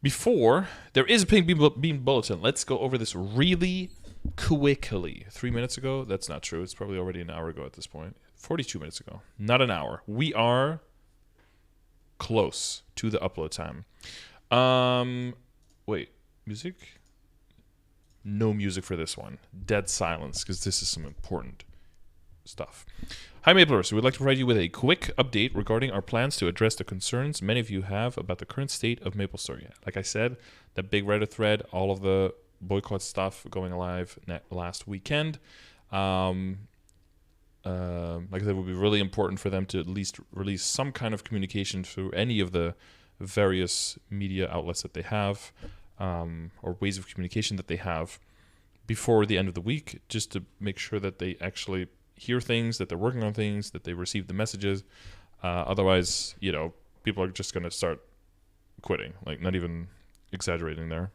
Before, there is a pink beam bulletin. Let's go over this really quickly. 3 minutes ago? That's not true. It's probably already an hour ago at this point. 42 minutes ago. Not an hour. We are close to the upload time. Wait. Music? No music for this one. Dead silence, because this is some important stuff. Hi Maplers, we would like to provide you with a quick update regarding our plans to address the concerns many of you have about the current state of MapleStory. Like I said, that big Reddit thread, all of the boycott stuff going live last weekend. Like I said, it would be really important for them to at least release some kind of communication through any of the various media outlets that they have, or ways of communication that they have before the end of the week, just to make sure that they actually hear things, that they're working on things, that they receive the messages. Otherwise, people are just going to start quitting, like not even exaggerating there.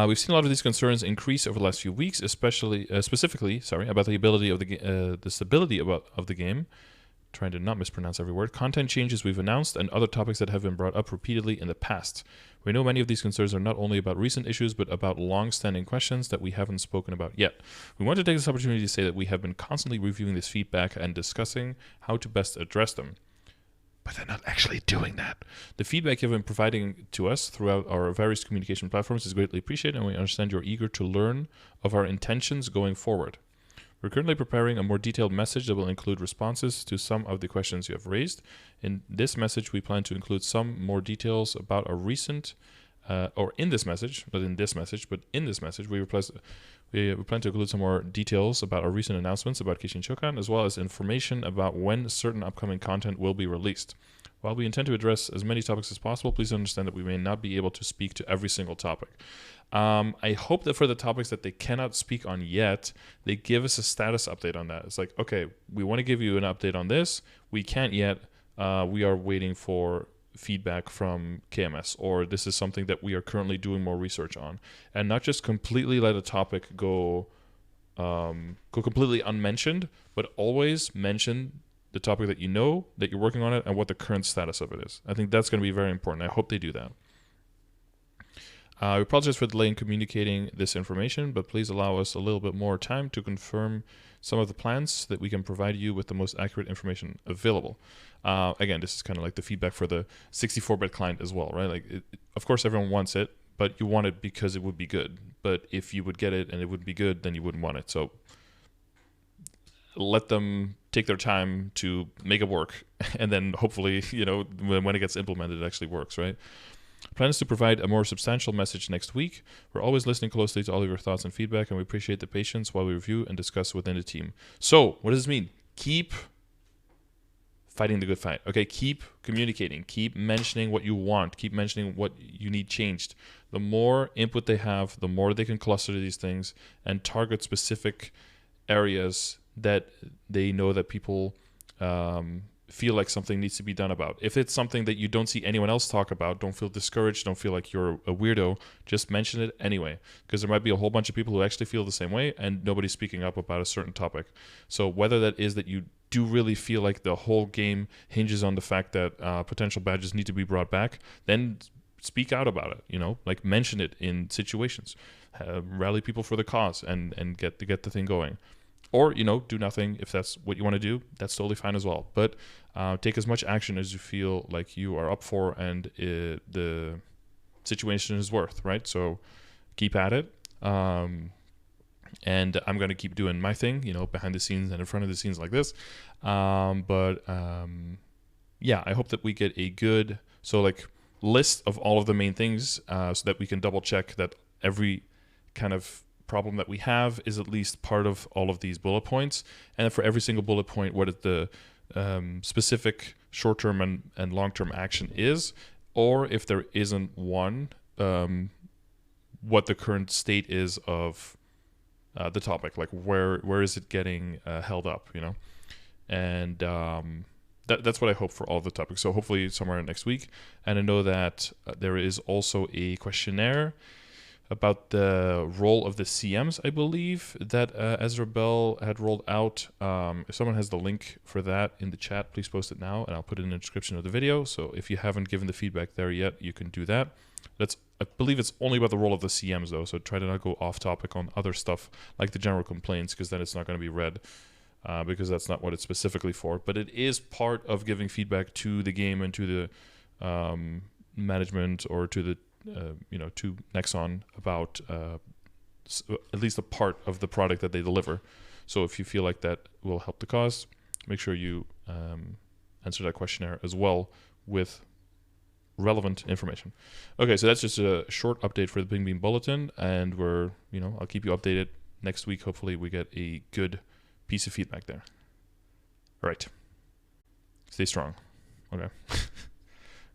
We've seen a lot of these concerns increase over the last few weeks, specifically about the ability of the stability of the game. Trying to not mispronounce every word. Content changes we've announced and other topics that have been brought up repeatedly in the past. We know many of these concerns are not only about recent issues, but about long-standing questions that we haven't spoken about yet. We want to take this opportunity to say that we have been constantly reviewing this feedback and discussing how to best address them. But they're not actually doing that. The feedback you've been providing to us throughout our various communication platforms is greatly appreciated, and we understand you're eager to learn of our intentions going forward. We're currently preparing a more detailed message that will include responses to some of the questions you have raised. In this message, we plan to include some more details about our recent, in this message, we plan to include some more details about our recent announcements about Kishin Shokan, as well as information about when certain upcoming content will be released. While we intend to address as many topics as possible, please understand that we may not be able to speak to every single topic. I hope that for the topics that they cannot speak on yet, they give us a status update on that. It's like, okay, we want to give you an update on this. We can't yet. We are waiting for feedback from KMS, or this is something that we are currently doing more research on. And not just completely let a topic go completely unmentioned, but always mention the topic that that you're working on it, and what the current status of it is. I think that's going to be very important. I hope they do that. We apologize for the delay in communicating this information, but please allow us a little bit more time to confirm some of the plans so that we can provide you with the most accurate information available. Again, this is kind of like the feedback for the 64-bit client as well, right? Like, of course, everyone wants it, but you want it because it would be good. But if you would get it and it would be good, then you wouldn't want it. So let them take their time to make it work, and then hopefully, when it gets implemented, it actually works, right? Plan is to provide a more substantial message next week. We're always listening closely to all of your thoughts and feedback, and we appreciate the patience while we review and discuss within the team. So, what does this mean? Keep fighting the good fight. Okay, keep communicating. Keep mentioning what you want. Keep mentioning what you need changed. The more input they have, the more they can cluster these things and target specific areas that they know that people feel like something needs to be done about. If it's something that you don't see anyone else talk about, don't feel discouraged, don't feel like you're a weirdo, just mention it anyway, because there might be a whole bunch of people who actually feel the same way and nobody's speaking up about a certain topic. So whether that is that you do really feel like the whole game hinges on the fact that potential badges need to be brought back, then speak out about it, like mention it in situations, rally people for the cause and get the thing going. Or, do nothing. If that's what you want to do, that's totally fine as well. But take as much action as you feel like you are up for and the situation is worth, right? So keep at it. And I'm going to keep doing my thing, behind the scenes and in front of the scenes like this. Yeah, I hope that we get a good list of all of the main things so that we can double check that every kind of problem that we have is at least part of all of these bullet points, and for every single bullet point what the specific short-term and long-term action is, or if there isn't one, what the current state is of the topic, like where is it getting held up, and that's what I hope for all the topics. So hopefully somewhere next week. And I know that there is also a questionnaire about the role of the CMs, I believe, that Ezra Bell had rolled out. If someone has the link for that in the chat, please post it now, and I'll put it in the description of the video. So if you haven't given the feedback there yet, you can do that. I believe it's only about the role of the CMs, though, so try to not go off topic on other stuff like the general complaints, because then it's not going to be read, because that's not what it's specifically for. But it is part of giving feedback to the game and to the management, or to the to Nexon about at least a part of the product that they deliver. So if you feel like that will help the cause, make sure you answer that questionnaire as well with relevant information. Okay, so that's just a short update for the Ping Bean Bulletin, and I'll keep you updated next week. Hopefully we get a good piece of feedback there. All right. Stay strong. Okay.